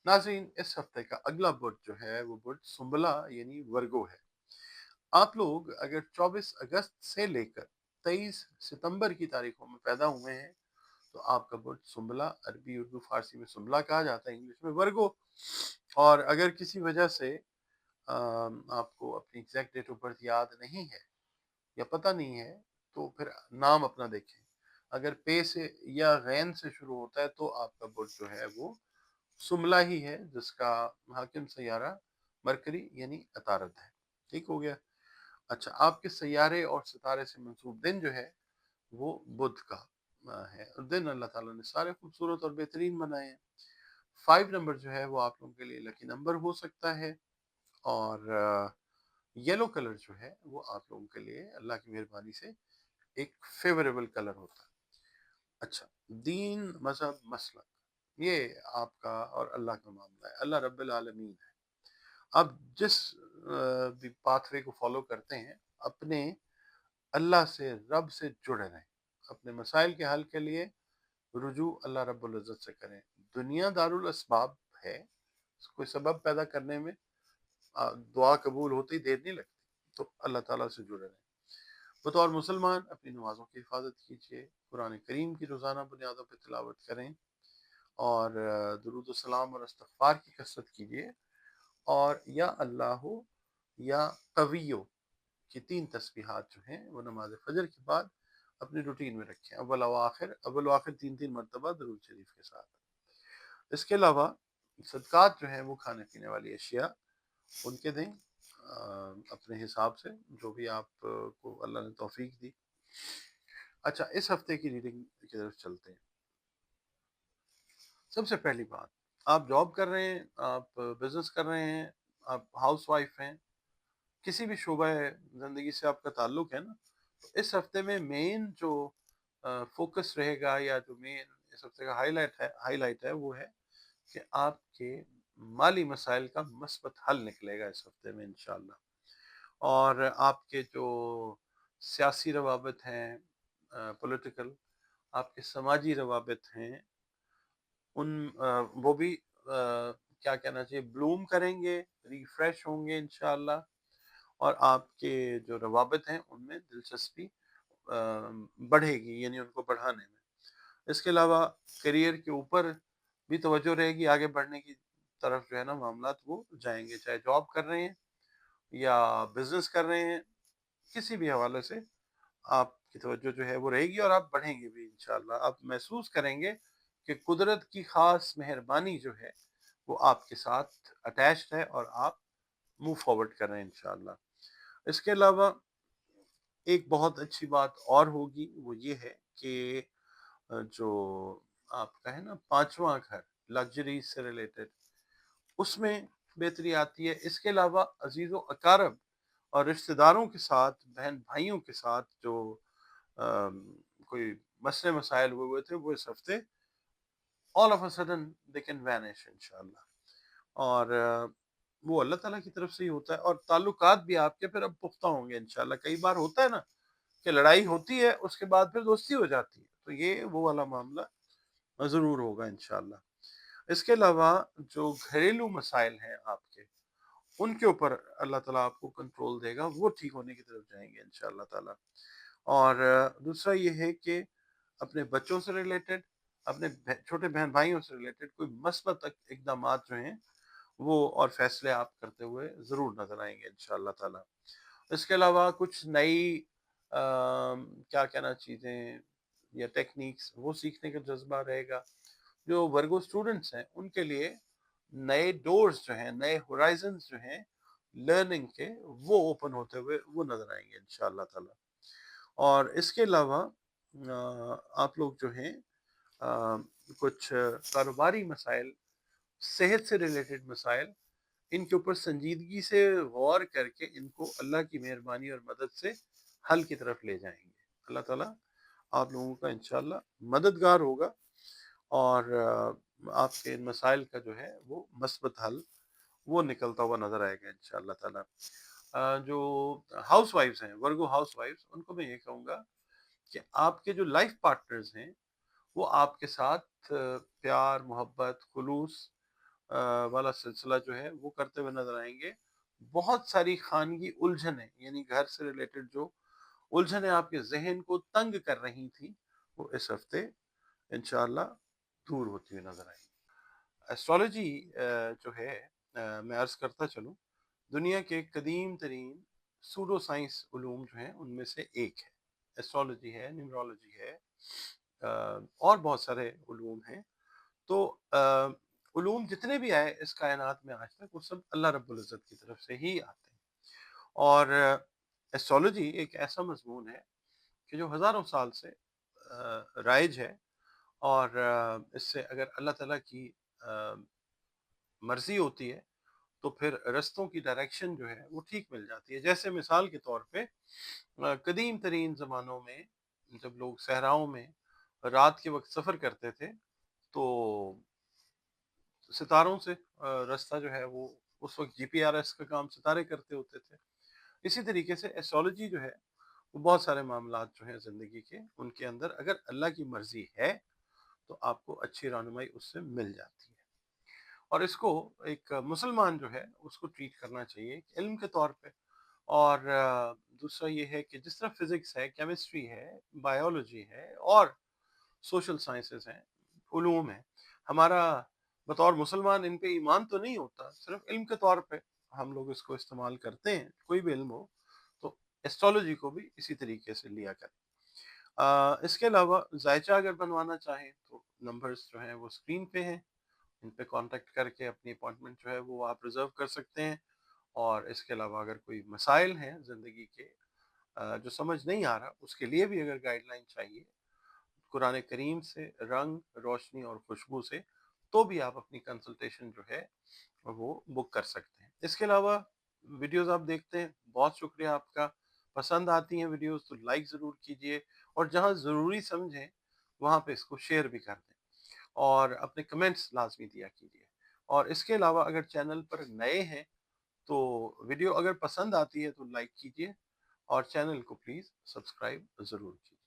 नाज़रीन, इस हफ्ते का अगला बुध जो है वो बुध सुंबला यानी वर्गो है। आप लोग अगर 24 अगस्त से लेकर 23 सितंबर की तारीखों में पैदा हुए हैं तो आपका बुध सुंबला, अरबी उर्दू फारसी में सुंबला कहा जाता है, इंग्लिश में वर्गो। और अगर किसी वजह से आपको अपनी एग्जैक्ट डेट ऑफ बर्थ याद नहीं है या पता नहीं है तो फिर नाम अपना देखें। अगर पे से या गैन से शुरू होता है तो आपका बुध जो है वो सुमला ही है, जिसका हाकिम सैयारा मरकरी यानी अतारद है। ठीक हो गया। अच्छा, आपके सैयारे और सितारे से मंसूब दिन जो है वो बुध का है। और दिन अल्लाह ताला ने सारे खूबसूरत और बेहतरीन बनाए हैं। 5 नंबर जो है वो आप लोगों के लिए लकी नंबर हो सकता है। और येलो कलर जो है वो आप लोगों के लिए अल्लाह की मेहरबानी से एक फेवरेबल कलर होता है। अच्छा, दीन मजहब मसलक ये आपका और अल्लाह का मामला है, अल्लाह रब्बिल आलमीन है। आप जिस भी पाथवे को फॉलो करते हैं, अपने अल्लाह से, रब से जुड़े रहें। अपने मसाइल के हल के लिए रुजू अल्लाह रब्बुल इज़्ज़त से करें। दुनिया दारुल अस्बाब है, कोई सबब पैदा करने में दुआ कबूल होते ही देर नहीं लगती। तो अल्लाह ताला से जुड़े रहें। बतौर मुसलमान अपनी नमाज़ों की हिफाजत कीजिए, कुरान करीम की रोज़ाना बुनियादों पर तिलावत करें और दुरूद सलाम और इस्तग़फ़ार की कसरत कीजिए। और या अल्लाह या कवियो की 3 तस्बीहात जो हैं वो नमाज फजर के बाद अपनी रूटीन में रखें, अव्वल व आखिर 3-3 मरतबा दरूद शरीफ के साथ। इसके अलावा सदक़ात जो हैं वो खाने पीने वाली अशिया उनके दें अपने हिसाब से, जो भी आप को अल्लाह ने तौफीक दी। अच्छा, इस हफ्ते की रीडिंग की तरफ चलते हैं। सबसे पहली बात, आप जॉब कर रहे हैं, आप बिजनेस कर रहे हैं, आप हाउस वाइफ हैं, किसी भी शोबा ज़िंदगी से आपका ताल्लुक है ना, तो इस हफ्ते में मेन जो फोकस रहेगा या जो मेन इस हफ्ते का हाईलाइट है वो है कि आपके माली मसाइल का मस्बत हल निकलेगा इस हफ्ते में इंशाल्लाह। और आपके जो सियासी रवाबित हैं, पॉलिटिकल, आपके समाजी रवाबित हैं, उन वो भी क्या कहना चाहिए, ब्लूम करेंगे, रिफ्रेश होंगे इंशाल्लाह। और आपके जो रवाबित हैं उनमें दिलचस्पी बढ़ेगी, यानी उनको बढ़ाने में। इसके अलावा करियर के ऊपर भी तवज्जो रहेगी, आगे बढ़ने की तरफ जो है ना मामलात वो जाएंगे, चाहे जॉब कर रहे हैं या बिजनेस कर रहे हैं, किसी भी हवाले से आपकी तवज्जो जो है वो रहेगी और आप बढ़ेंगे भी इंशाल्लाह। आप महसूस करेंगे कि कुदरत की खास मेहरबानी जो है वो आपके साथ अटैच्ड है और आप मूव फॉरवर्ड कर रहे हैं इंशाल्लाह। इसके अलावा एक बहुत अच्छी बात और होगी, वो ये है कि जो आपका है ना 5वां घर, लग्ज़री से रिलेटेड, उसमें बेहतरी आती है। इसके अलावा अजीज़-ओ-अक़ारब और रिश्तेदारों के साथ, बहन-भाइयों के साथ जो अम, कोई मसले मसाइल हुए थे, वो इस हफ्ते all of a sudden they can vanish इंशाल्लाह। और वो अल्लाह ताला की तरफ से ही होता है और ताल्लुकात भी आपके फिर अब पुख्ता होंगे इंशाल्लाह। कई बार होता है ना कि लड़ाई होती है, उसके बाद फिर दोस्ती हो जाती है, तो ये वो वाला मामला ज़रूर होगा इंशाल्लाह। इसके अलावा जो घरेलू मसाइल हैं आपके, उनके ऊपर अल्लाह ताला आपको कंट्रोल देगा, वो ठीक होने की तरफ जाएँगे इंशाअल्लाह ताला। और दूसरा ये है कि अपने बच्चों से रिलेटेड, अपने छोटे बहन-भाइयों से रिलेटेड कोई मस्बत इक़दामात जो हैं, वो और फ़ैसले आप करते हुए ज़रूर नज़र आएँगे इंशाअल्लाह ताला। इसके अलावा कुछ नई क्या कहना, चीज़ें या टेक्निक्स वो सीखने का जज़्बा रहेगा। जो वर्गो स्टूडेंट्स हैं उनके लिए नए डोर्स जो हैं, नए होराइज़न्स जो हैं लर्निंग के, वो ओपन होते हुए वो नज़र आएँगे इंशाअल्लाह ताला। और इसके अलावा आप लोग जो हैं कुछ कारोबारी मसाइल, सेहत से रिलेटेड मसाइल, इनके ऊपर संजीदगी से गौर करके इनको अल्लाह की मेहरबानी और मदद से हल की तरफ ले जाएँगे। अल्लाह ताला आप लोगों का इंशाअल्लाह मददगार होगा और आपके इन मसाइल का जो है वो मस्बत हल वो निकलता हुआ नज़र आएगा इंशाअल्लाह ताला। जो हाउसवाइफ्स हैं, वर्गो हाउसवाइफ्स, उनको मैं ये कहूँगा कि आपके जो लाइफ पार्टनर्स हैं, वो आपके साथ प्यार, मोहब्बत, खुलूस والا سلسلہ جو ہے وہ کرتے ہوئے نظر آئیں گے. بہت ساری خانگی الجھنیں، یعنی گھر سے ریلیٹڈ جو الجھنیں آپ کے ذہن کو تنگ کر رہی تھیں، وہ اس ہفتے انشاءاللہ دور ہوتی ہوئی نظر آئیں گی. ایسٹرالوجی جو ہے، میں عرض کرتا چلوں، دنیا کے قدیم ترین سوڈو سائنس علوم جو ہیں ان میں سے ایک ہے. ایسٹرالوجی ہے، نیورولوجی ہے، اور بہت سارے علوم ہیں. تو علوم جتنے بھی آئے اس کائنات میں آج تک، وہ سب اللہ رب العزت کی طرف سے ہی آتے ہیں. اور ایسٹرالوجی ایک ایسا مضمون ہے کہ جو ہزاروں سال سے رائج ہے، اور اس سے اگر اللہ تعالیٰ کی مرضی ہوتی ہے تو پھر رستوں کی ڈائریکشن جو ہے وہ ٹھیک مل جاتی ہے. جیسے مثال کے طور پہ قدیم ترین زمانوں میں جب لوگ صحراؤں میں رات کے وقت سفر کرتے تھے تو ستاروں سے راستہ جو ہے وہ، اس وقت GPS کا کام ستارے کرتے ہوتے تھے. اسی طریقے سے ایسٹرالوجی جو ہے وہ بہت سارے معاملات جو ہیں زندگی کے، ان کے اندر اگر اللہ کی مرضی ہے تو آپ کو اچھی رہنمائی اس سے مل جاتی ہے. اور اس کو ایک مسلمان جو ہے اس کو ٹریٹ کرنا چاہیے ایک علم کے طور پہ. اور دوسرا یہ ہے کہ جس طرح فزکس ہے، کیمسٹری ہے، بایولوجی ہے، اور سوشل سائنسز ہیں، علوم ہیں، ہمارا بطور مسلمان ان پہ ایمان تو نہیں ہوتا، صرف علم کے طور پہ ہم لوگ اس کو استعمال کرتے ہیں. کوئی بھی علم ہو تو ایسٹرالوجی کو بھی اسی طریقے سے لیا کریں. اس کے علاوہ ذائچہ اگر بنوانا چاہیں تو نمبرز جو ہیں وہ اسکرین پہ ہیں، ان پہ کانٹیکٹ کر کے اپنی اپوائنٹمنٹ جو ہے وہ آپ ریزرو کر سکتے ہیں. اور اس کے علاوہ اگر کوئی مسائل ہیں زندگی کے جو سمجھ نہیں آ رہا، اس کے لیے بھی اگر گائیڈ لائن چاہیے قرآن کریم سے، رنگ روشنی اور خوشبو سے، تو بھی آپ اپنی کنسلٹیشن جو ہے وہ بک کر سکتے ہیں. اس کے علاوہ ویڈیوز آپ دیکھتے ہیں، بہت شکریہ آپ کا. پسند آتی ہیں ویڈیوز تو لائک ضرور کیجئے، اور جہاں ضروری سمجھیں وہاں پہ اس کو شیئر بھی کر دیں، اور اپنے کمنٹس لازمی دیا کیجئے. اور اس کے علاوہ اگر چینل پر نئے ہیں تو ویڈیو اگر پسند آتی ہے تو لائک کیجئے، اور چینل کو پلیز سبسکرائب ضرور کیجئے.